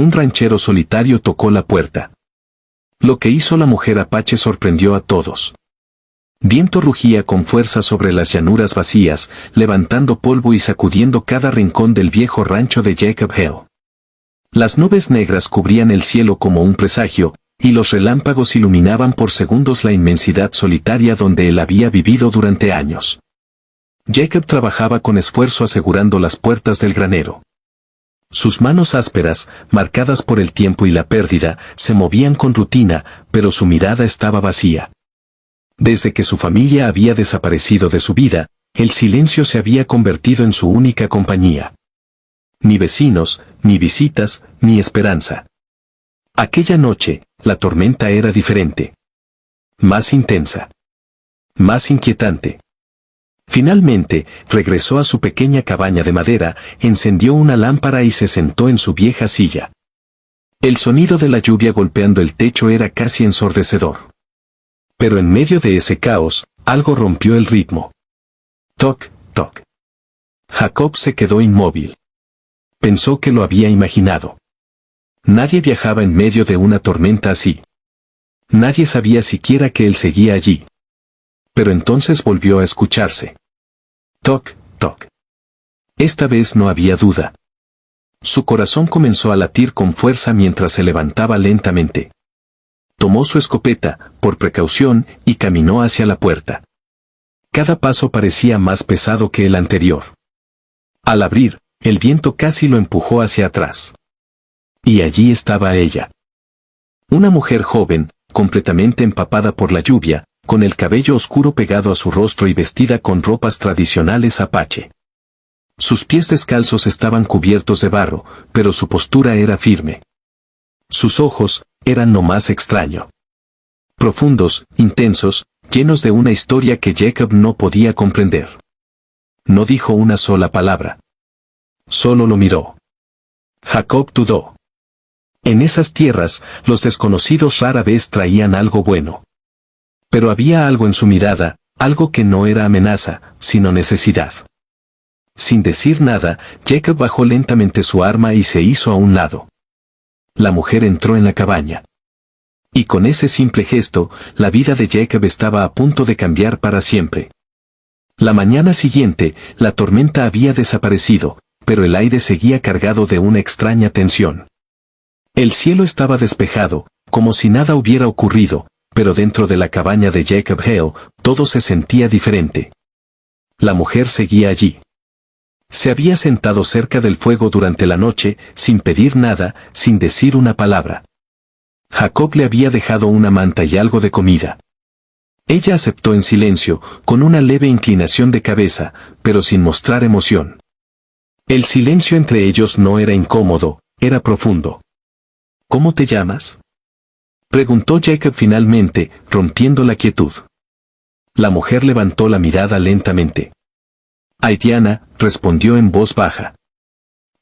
un ranchero solitario tocó la puerta. Lo que hizo la mujer apache sorprendió a todos. Viento rugía con fuerza sobre las llanuras vacías, levantando polvo y sacudiendo cada rincón del viejo rancho de Jacob Hale. Las nubes negras cubrían el cielo como un presagio, y los relámpagos iluminaban por segundos la inmensidad solitaria donde él había vivido durante años. Jacob trabajaba con esfuerzo asegurando las puertas del granero. Sus manos ásperas, marcadas por el tiempo y la pérdida, se movían con rutina, pero su mirada estaba vacía. Desde que su familia había desaparecido de su vida, el silencio se había convertido en su única compañía. Ni vecinos, ni visitas, ni esperanza. Aquella noche, la tormenta era diferente. Más intensa. Más inquietante. Finalmente, regresó a su pequeña cabaña de madera, encendió una lámpara y se sentó en su vieja silla. El sonido de la lluvia golpeando el techo era casi ensordecedor. Pero en medio de ese caos, algo rompió el ritmo. Toc, toc. Jacob se quedó inmóvil. Pensó que lo había imaginado. Nadie viajaba en medio de una tormenta así. Nadie sabía siquiera que él seguía allí. Pero entonces volvió a escucharse. Toc, toc. Esta vez no había duda. Su corazón comenzó a latir con fuerza mientras se levantaba lentamente. Tomó su escopeta, por precaución, y caminó hacia la puerta. Cada paso parecía más pesado que el anterior. Al abrir, el viento casi lo empujó hacia atrás. Y allí estaba ella. Una mujer joven, completamente empapada por la lluvia, con el cabello oscuro pegado a su rostro y vestida con ropas tradicionales apache. Sus pies descalzos estaban cubiertos de barro, pero su postura era firme. Sus ojos eran lo más extraño. Profundos, intensos, llenos de una historia que Jacob no podía comprender. No dijo una sola palabra. Solo lo miró. Jacob dudó. En esas tierras, los desconocidos rara vez traían algo bueno. Pero había algo en su mirada, algo que no era amenaza, sino necesidad. Sin decir nada, Jacob bajó lentamente su arma y se hizo a un lado. La mujer entró en la cabaña. Y con ese simple gesto, la vida de Jacob estaba a punto de cambiar para siempre. La mañana siguiente, la tormenta había desaparecido, pero el aire seguía cargado de una extraña tensión. El cielo estaba despejado, como si nada hubiera ocurrido, pero dentro de la cabaña de Jacob Hale, todo se sentía diferente. La mujer seguía allí. Se había sentado cerca del fuego durante la noche, sin pedir nada, sin decir una palabra. Jacob le había dejado una manta y algo de comida. Ella aceptó en silencio, con una leve inclinación de cabeza, pero sin mostrar emoción. El silencio entre ellos no era incómodo, era profundo. ¿Cómo te llamas?, preguntó Jacob finalmente, rompiendo la quietud. La mujer levantó la mirada lentamente. Haitiana, respondió en voz baja.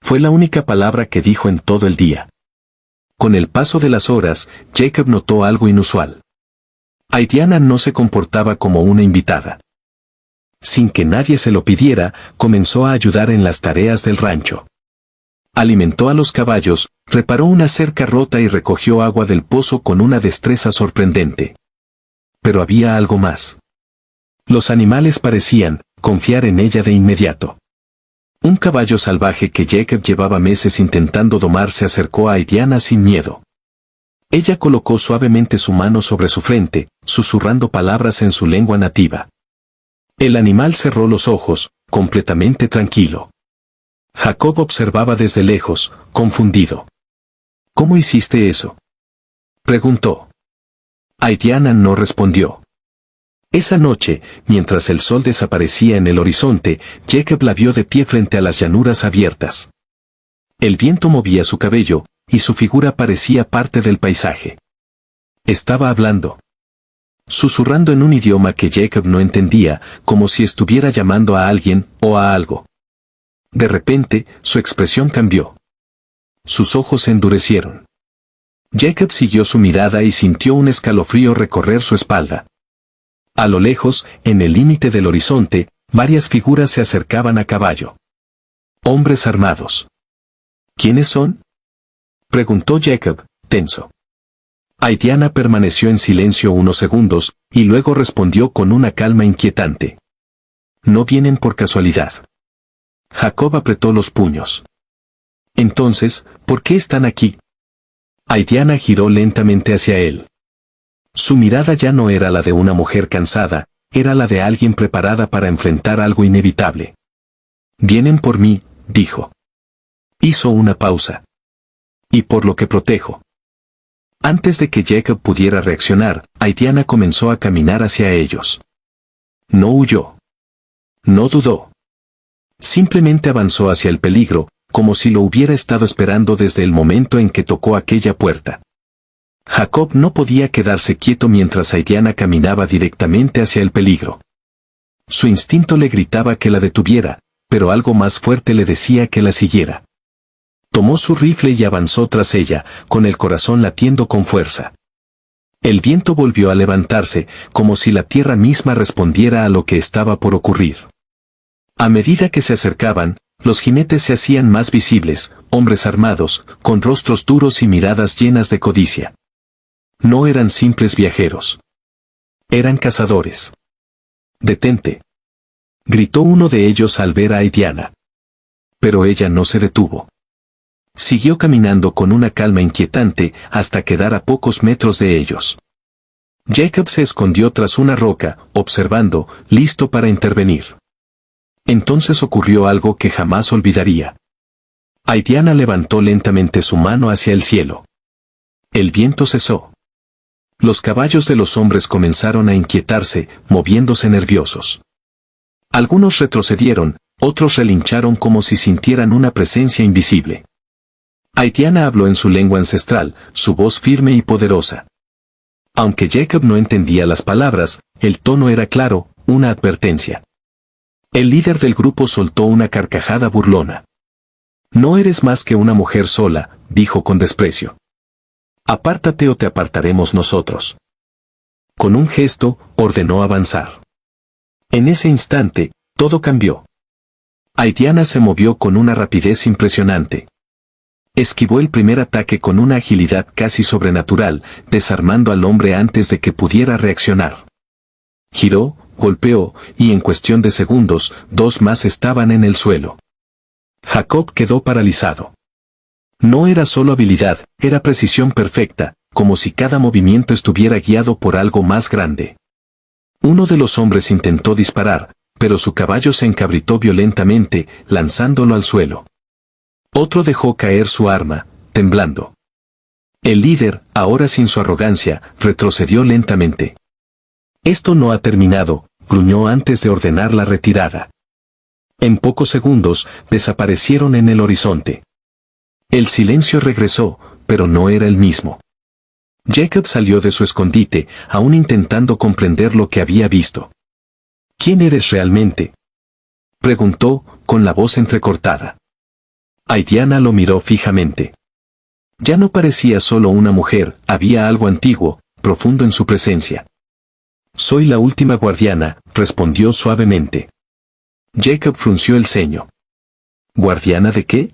Fue la única palabra que dijo en todo el día. Con el paso de las horas, Jacob notó algo inusual. Haitiana no se comportaba como una invitada. Sin que nadie se lo pidiera, comenzó a ayudar en las tareas del rancho. Alimentó a los caballos, reparó una cerca rota y recogió agua del pozo con una destreza sorprendente. Pero había algo más. Los animales parecían confiar en ella de inmediato. Un caballo salvaje que Jacob llevaba meses intentando domar se acercó a Haitiana sin miedo. Ella colocó suavemente su mano sobre su frente, susurrando palabras en su lengua nativa. El animal cerró los ojos, completamente tranquilo. Jacob observaba desde lejos, confundido. ¿Cómo hiciste eso?, preguntó. Haitiana no respondió. Esa noche, mientras el sol desaparecía en el horizonte, Jacob la vio de pie frente a las llanuras abiertas. El viento movía su cabello, y su figura parecía parte del paisaje. Estaba hablando. Susurrando en un idioma que Jacob no entendía, como si estuviera llamando a alguien o a algo. De repente, su expresión cambió. Sus ojos se endurecieron. Jacob siguió su mirada y sintió un escalofrío recorrer su espalda. A lo lejos, en el límite del horizonte, varias figuras se acercaban a caballo. Hombres armados. ¿Quiénes son?, Preguntó Jacob, tenso. Aitiana permaneció en silencio unos segundos, y luego respondió con una calma inquietante. No vienen por casualidad. Jacob apretó los puños. Entonces, ¿por qué están aquí? Aitiana giró lentamente hacia él. Su mirada ya no era la de una mujer cansada, era la de alguien preparada para enfrentar algo inevitable. Vienen por mí, dijo. Hizo una pausa. Y por lo que protejo. Antes de que Jacob pudiera reaccionar, Aitiana comenzó a caminar hacia ellos. No huyó. No dudó. Simplemente avanzó hacia el peligro, como si lo hubiera estado esperando desde el momento en que tocó aquella puerta. Jacob no podía quedarse quieto mientras Aitiana caminaba directamente hacia el peligro. Su instinto le gritaba que la detuviera, pero algo más fuerte le decía que la siguiera. Tomó su rifle y avanzó tras ella, con el corazón latiendo con fuerza. El viento volvió a levantarse, como si la tierra misma respondiera a lo que estaba por ocurrir. A medida que se acercaban, los jinetes se hacían más visibles, hombres armados, con rostros duros y miradas llenas de codicia. No eran simples viajeros. Eran cazadores. «Detente», gritó uno de ellos al ver a Aitiana. Pero ella no se detuvo. Siguió caminando con una calma inquietante hasta quedar a pocos metros de ellos. Jacob se escondió tras una roca, observando, listo para intervenir. Entonces ocurrió algo que jamás olvidaría. Aitiana levantó lentamente su mano hacia el cielo. El viento cesó. Los caballos de los hombres comenzaron a inquietarse, moviéndose nerviosos. Algunos retrocedieron, otros relincharon como si sintieran una presencia invisible. Aitiana habló en su lengua ancestral, su voz firme y poderosa. Aunque Jacob no entendía las palabras, el tono era claro, una advertencia. El líder del grupo soltó una carcajada burlona. «No eres más que una mujer sola», dijo con desprecio. «Apártate o te apartaremos nosotros». Con un gesto, ordenó avanzar. En ese instante, todo cambió. Aitiana se movió con una rapidez impresionante. Esquivó el primer ataque con una agilidad casi sobrenatural, desarmando al hombre antes de que pudiera reaccionar. Giró, golpeó, y en cuestión de segundos, dos más estaban en el suelo. Jacob quedó paralizado. No era solo habilidad, era precisión perfecta, como si cada movimiento estuviera guiado por algo más grande. Uno de los hombres intentó disparar, pero su caballo se encabritó violentamente, lanzándolo al suelo. Otro dejó caer su arma, temblando. El líder, ahora sin su arrogancia, retrocedió lentamente. «Esto no ha terminado», gruñó antes de ordenar la retirada. En pocos segundos, desaparecieron en el horizonte. El silencio regresó, pero no era el mismo. Jacob salió de su escondite, aún intentando comprender lo que había visto. «¿Quién eres realmente?», preguntó, con la voz entrecortada. Aitiana lo miró fijamente. Ya no parecía solo una mujer, había algo antiguo, profundo en su presencia. «Soy la última guardiana», respondió suavemente. Jacob frunció el ceño. «¿Guardiana de qué?».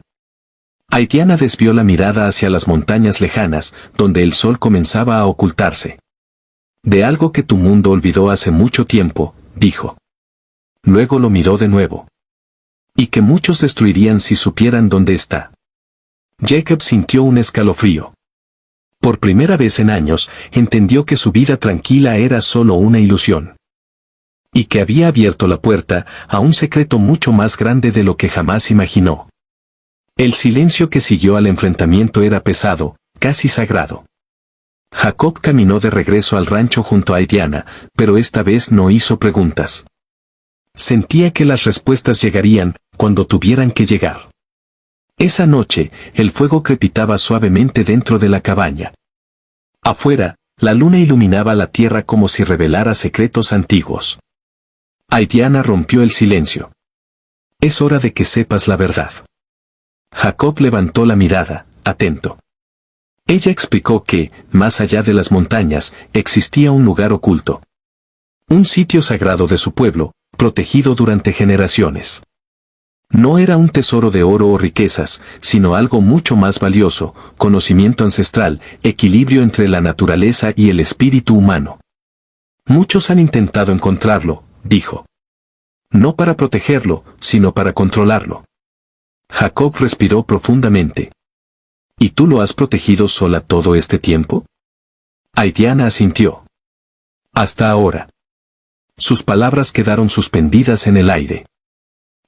Aitiana desvió la mirada hacia las montañas lejanas, donde el sol comenzaba a ocultarse. «De algo que tu mundo olvidó hace mucho tiempo», dijo. Luego lo miró de nuevo. «Y que muchos destruirían si supieran dónde está». Jacob sintió un escalofrío. Por primera vez en años, entendió que su vida tranquila era solo una ilusión. Y que había abierto la puerta a un secreto mucho más grande de lo que jamás imaginó. El silencio que siguió al enfrentamiento era pesado, casi sagrado. Jacob caminó de regreso al rancho junto a Aitiana, pero esta vez no hizo preguntas. Sentía que las respuestas llegarían, cuando tuvieran que llegar. Esa noche, el fuego crepitaba suavemente dentro de la cabaña. Afuera, la luna iluminaba la tierra como si revelara secretos antiguos. Aitiana rompió el silencio. «Es hora de que sepas la verdad». Jacob levantó la mirada, atento. Ella explicó que, más allá de las montañas, existía un lugar oculto. Un sitio sagrado de su pueblo, protegido durante generaciones. No era un tesoro de oro o riquezas, sino algo mucho más valioso, conocimiento ancestral, equilibrio entre la naturaleza y el espíritu humano. Muchos han intentado encontrarlo, dijo. No para protegerlo, sino para controlarlo. Jacob respiró profundamente. ¿Y tú lo has protegido sola todo este tiempo? Aidana asintió. Hasta ahora. Sus palabras quedaron suspendidas en el aire.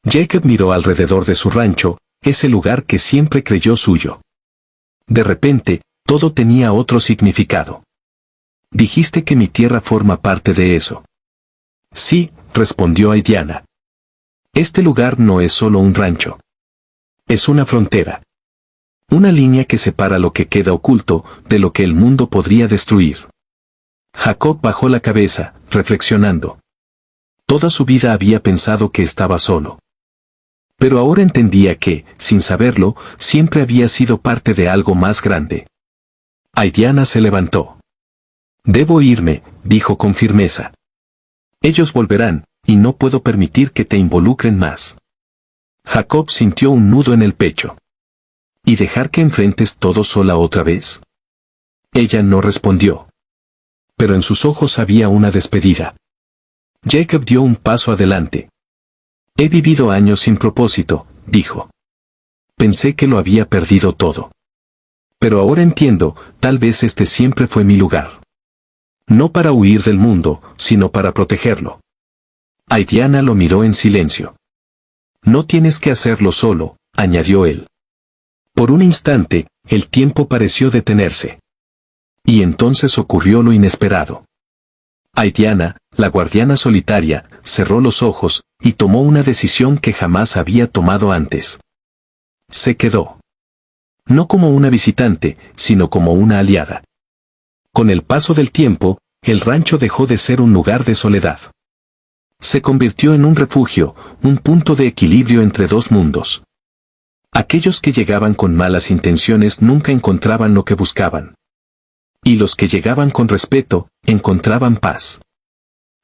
Jacob miró alrededor de su rancho, ese lugar que siempre creyó suyo. De repente, todo tenía otro significado. Dijiste que mi tierra forma parte de eso. Sí, respondió Aidana. Este lugar no es solo un rancho. Es una frontera. Una línea que separa lo que queda oculto de lo que el mundo podría destruir. Jacob bajó la cabeza, reflexionando. Toda su vida había pensado que estaba solo. Pero ahora entendía que, sin saberlo, siempre había sido parte de algo más grande. Aidana se levantó. Debo irme, dijo con firmeza. Ellos volverán, y no puedo permitir que te involucren más. Jacob sintió un nudo en el pecho. ¿Y dejar que enfrentes todo sola otra vez? Ella no respondió. Pero en sus ojos había una despedida. Jacob dio un paso adelante. He vivido años sin propósito, dijo. Pensé que lo había perdido todo. Pero ahora entiendo, tal vez este siempre fue mi lugar. No para huir del mundo, sino para protegerlo. Aidana lo miró en silencio. No tienes que hacerlo solo, añadió él. Por un instante, el tiempo pareció detenerse. Y entonces ocurrió lo inesperado. Aidana, la guardiana solitaria, cerró los ojos, y tomó una decisión que jamás había tomado antes. Se quedó. No como una visitante, sino como una aliada. Con el paso del tiempo, el rancho dejó de ser un lugar de soledad. Se convirtió en un refugio, un punto de equilibrio entre dos mundos. Aquellos que llegaban con malas intenciones nunca encontraban lo que buscaban. Y los que llegaban con respeto, encontraban paz.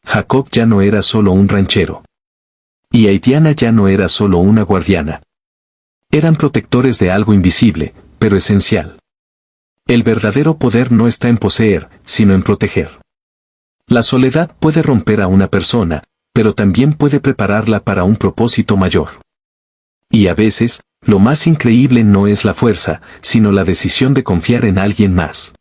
Jacob ya no era solo un ranchero. Y Aidana ya no era solo una guardiana. Eran protectores de algo invisible, pero esencial. El verdadero poder no está en poseer, sino en proteger. La soledad puede romper a una persona, pero también puede prepararla para un propósito mayor. Y a veces, lo más increíble no es la fuerza, sino la decisión de confiar en alguien más.